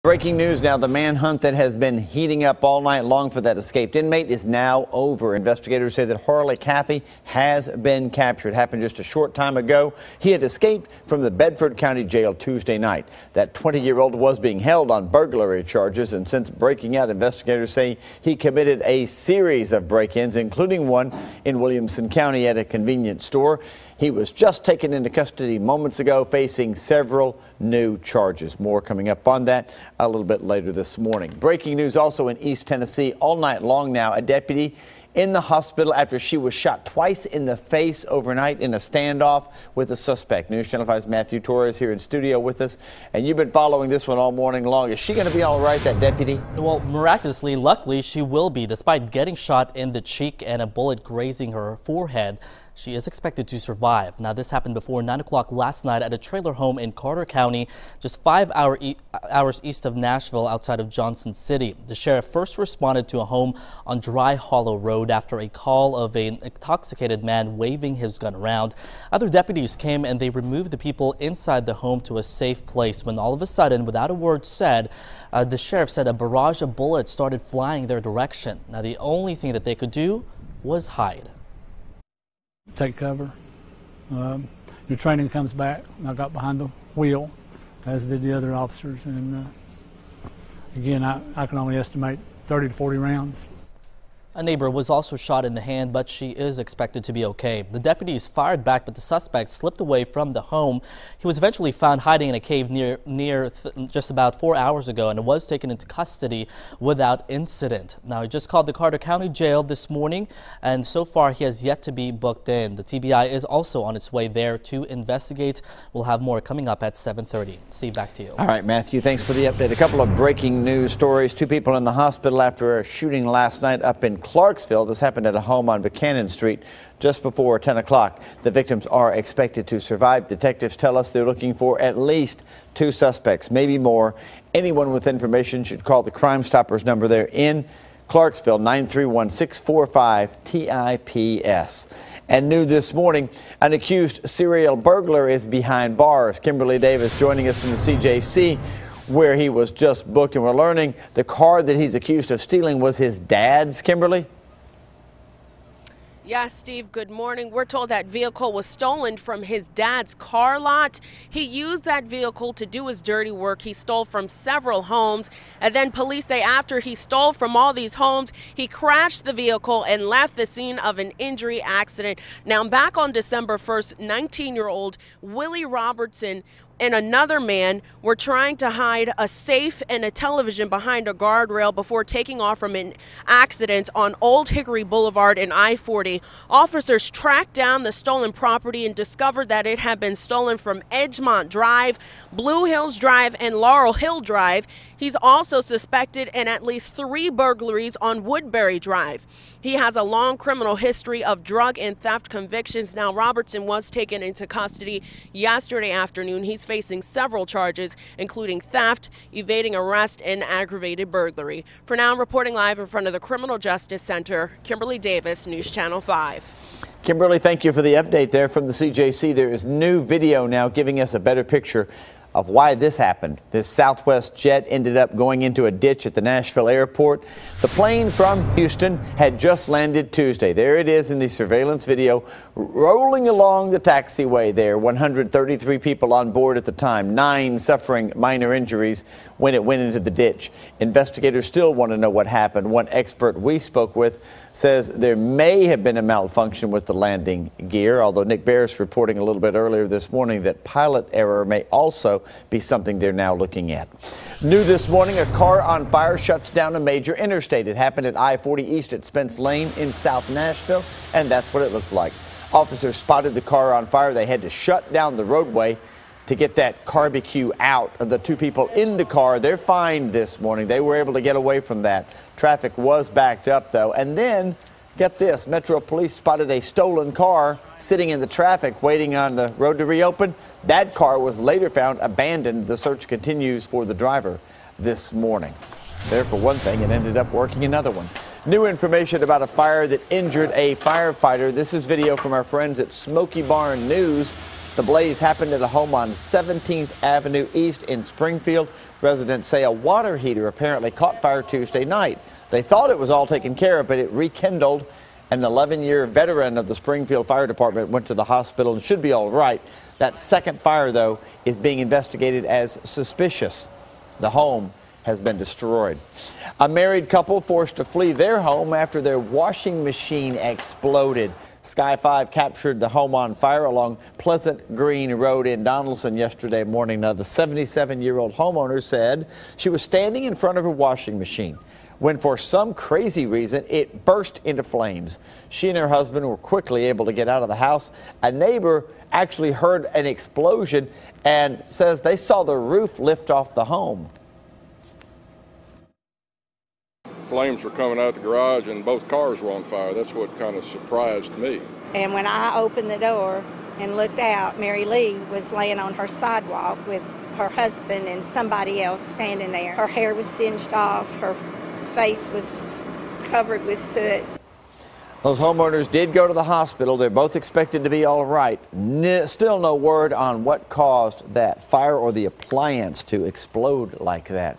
Breaking news now, the manhunt that has been heating up all night long for that escaped inmate is now over. Investigators say that Harley Caffey has been captured. It happened just a short time ago. He had escaped from the Bedford County Jail Tuesday night. That 20-year-old was being held on burglary charges, and since breaking out, investigators say he committed a series of break-ins, including one in Williamson County at a convenience store. He was just taken into custody moments ago, facing several new charges. More coming up on that a little bit later this morning. Breaking news also in East Tennessee all night long now. A deputy in the hospital after she was shot twice in the face overnight in a standoff with a suspect. News Channel 5's Matthew Torres here in studio with us. And you've been following this one all morning long. Is she going to be all right, that deputy? Well, miraculously, luckily, she will be. Despite getting shot in the cheek and a bullet grazing her forehead, she is expected to survive. Now, this happened before 9 o'clock last night at a trailer home in Carter County, just 5 hours east of Nashville, outside of Johnson City. The sheriff first responded to a home on Dry Hollow Road after a call of an intoxicated man waving his gun around. Other deputies came and they removed the people inside the home to a safe place when all of a sudden, without a word said, the sheriff said a barrage of bullets started flying their direction. Now, the only thing that they could do was hide. Take cover. Your training comes back. I got behind the wheel, as did the other officers, and again, I can only estimate 30 to 40 rounds. A neighbor was also shot in the hand, but she is expected to be okay. The deputies fired back, but the suspect slipped away from the home. He was eventually found hiding in a cave near just about 4 hours ago and was taken into custody without incident. Now, he just called the Carter County Jail this morning, and so far he has yet to be booked in. The TBI is also on its way there to investigate. We'll have more coming up at 7:30. Steve, back to you. All right, Matthew, thanks for the update. A couple of breaking news stories. 2 people in the hospital after a shooting last night up in Clarksville. This happened at a home on Buchanan Street just before 10 o'clock. The victims are expected to survive. Detectives tell us they're looking for at least 2 suspects, maybe more. Anyone with information should call the Crime Stoppers number there in Clarksville, 931-645-TIPS. And new this morning, an accused serial burglar is behind bars. Kimberly Davis joining us from the CJC, where he was just booked, and we're learning the car that he's accused of stealing was his dad's. Kimberly? Yes, Steve, good morning. We're told that vehicle was stolen from his dad's car lot. He used that vehicle to do his dirty work. He stole from several homes, and then police say after he stole from all these homes, he crashed the vehicle and left the scene of an injury accident. Now, back on December 1st, 19-year-old Willie Robertson and another man were trying to hide a safe and a television behind a guardrail before taking off from an accident on Old Hickory Boulevard and I-40. Officers tracked down the stolen property and discovered that it had been stolen from Edgemont Drive, Blue Hills Drive, and Laurel Hill Drive. He's also suspected in at least 3 burglaries on Woodbury Drive. He has a long criminal history of drug and theft convictions. Now, Robertson was taken into custody yesterday afternoon. He's facing several charges, including theft, evading arrest, and aggravated burglary. For now, I'm reporting live in front of the Criminal Justice Center. Kimberly Davis, News Channel 5. Kimberly, thank you for the update there from the CJC. There is new video now giving us a better picture of why this happened. This Southwest jet ended up going into a ditch at the Nashville airport. The plane from Houston had just landed Tuesday. There it is in the surveillance video, rolling along the taxiway there. 133 people on board at the time, 9 suffering minor injuries when it went into the ditch. Investigators still want to know what happened. One expert we spoke with says there may have been a malfunction with the landing gear, although Nick Barris reporting a little bit earlier this morning that pilot error may also be something they're now looking at. New this morning, a car on fire shuts down a major interstate. It happened at I-40 East at Spence Lane in South Nashville, and that's what it looked like. Officers spotted the car on fire. They had to shut down the roadway to get that barbecue out. Of the 2 people in the car, they're fine this morning. They were able to get away from that. Traffic was backed up, though. And then, get this, Metro Police spotted a stolen car sitting in the traffic waiting on the road to reopen. That car was later found abandoned. The search continues for the driver this morning. There for one thing, it ended up working another one. New information about a fire that injured a firefighter. This is video from our friends at Smoky Barn News. The blaze happened at a home on 17th Avenue East in Springfield Residents say a water heater apparently caught fire Tuesday night. They thought it was all taken care of, but it rekindled. An 11-year veteran of the Springfield Fire Department went to the hospital and should be all right. That second fire, though, is being investigated as suspicious. The home has been destroyed. A married couple forced to flee their home after their washing machine exploded. Sky 5 captured the home on fire along Pleasant Green Road in Donaldson yesterday morning. Now, the 77-year-old homeowner said she was standing in front of her washing machine when, for some crazy reason, it burst into flames. She and her husband were quickly able to get out of the house. A neighbor actually heard an explosion and says they saw the roof lift off the home. Flames were coming out the garage and both cars were on fire. That's what kind of surprised me. And when I opened the door and looked out, Mary Lee was laying on her sidewalk with her husband and somebody else standing there. Her hair was singed off, her face was covered with soot. Those homeowners did go to the hospital. They're both expected to be all right. Still no word on what caused that fire or the appliance to explode like that.